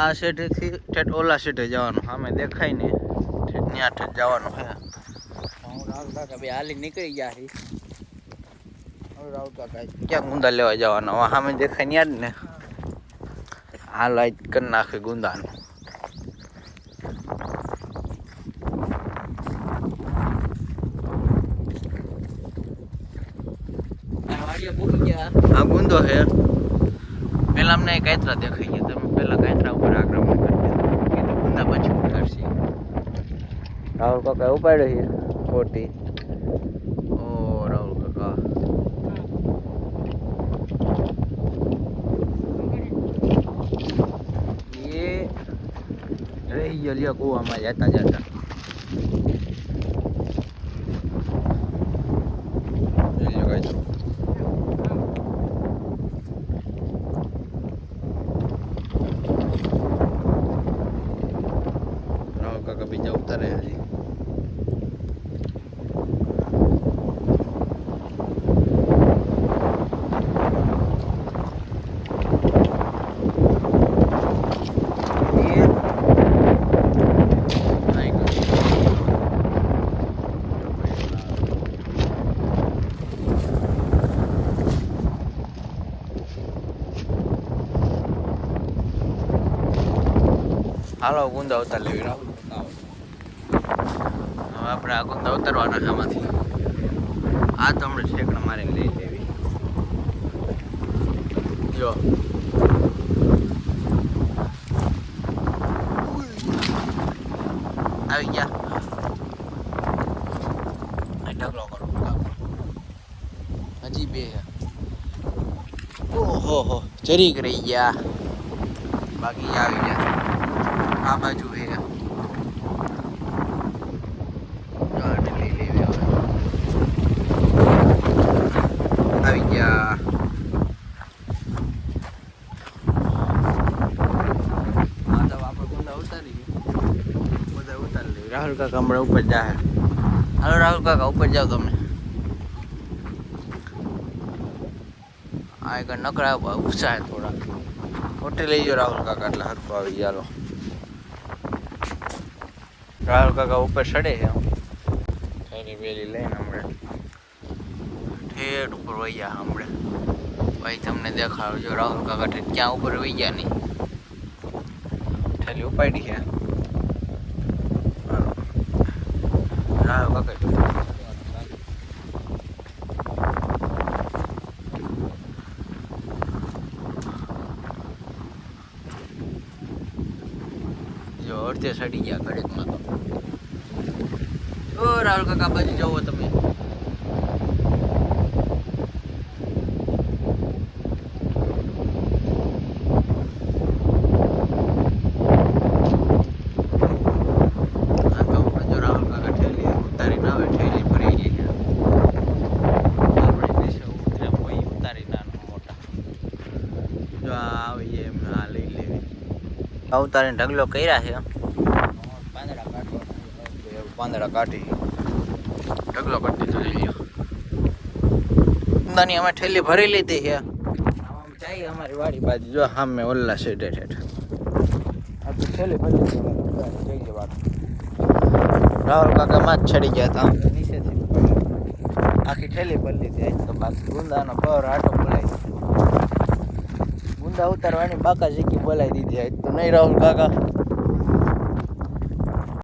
આ શેઠેથી ઠેઠ ઓલા શેઠે જવાનું, સામે દેખાય ને ઠેઠ ત્યાં ઠેઠ જવાનું છે. હું રાહુલ કાકા બે હાલી નીકળી ગયા છે. હવે રાહુલ કાકા ક્યાં ગુંદા લેવા જવાના? હવે સામે દેખાય ત્યાં જ ને. હાલ આજ કરી નાખે ગુંદાનું. આ ગુંદો છે. પેલા અમને કાયતરા દેખાઈ ગયા. તમે પેલા કાયતરા ઉપર આક્રમણ કરી દીધું. ગુંદા પછી ઉતારશે. રાહુલ કાકા ઉપાડ્યો છે ખોટી. ઓ રાહુલ કાકા એ રહી ગયો લ્યો કુવામાં જતા જતા. કાકા બીજા ઉતારે હજી. હાલો ગુંદા ઉતાર લેવી રાહુલ. હવે આપણે આ ગુંદા ઉતારવાના છે આમાંથી. આ તો હમણાં ઠેકડા મારીને લઈ લેવી. જો આવી ગયા. ઢગલો કરો હજી બે. ઓહો જરીક રહી ગયા, બાકી આવી ગયા. આ બાજુ છે લઈ લેવી. આવી ગયા. હા તો આપણે ગુંદા ઉતારી બધા ઉતારી લેવી. રાહુલ કાકા હમણાં ઉપર જાય. હાલો રાહુલ કાકા ઉપર જાઓ તમે. આ એક નકરા ઉત્સાહ થોડા હોટે લઈ જાઓ રાહુલ કાકા એટલે હરખું આવી ચાલો. રાહુલ કાકા ઉપર ચડે છે. થેલી વેલી લઈને હમણાં ઠેઠ ઉપર વહી ગયા. હમણાં ભાઈ તમને દેખાડો રાહુલ કાકા ઠેઠ ક્યાં ઉપર વહી ગયા નહીં. થેલી ઉપાડી છે રાહુલ કાકા. જો અડધે સડી ગયા ઘડીકમાં તો. ઓ રાહુલ કાકા બાજુ જવો તમે. જો રાહુલ કાકા ઠેલી ઉતારી ના આવે. ઠેલી ભરી ગઈ છે. આપણે દેશે ઉતારી નાનું મોટા. જો આ આવી એમ આ લઈ લેવી. આ ઉતારીને ઢગલો કર્યા છે. પાંદડા કાઢી ઢગલો કરી દીધો. લઈ લ્યો ગુંદાની અમે ઠેલી ભરી લીધી છે. જઈએ અમારી વાડી બાજુ. જો સામે ઓલા છે ઠેઠ આખી ઠેલી ભરી લીધી. રાહુલ કાકા માં જ ચડી ગયા હતા. નીચેથી આખી ઠેલી ભરી લીધી. તો બાકી ગુંદાનો પર આટો બોલાવી દીધો. ગુંદા ઉતારવાની બાકા જીકી બોલાવી દીધી. તો નહીં રાહુલ કાકા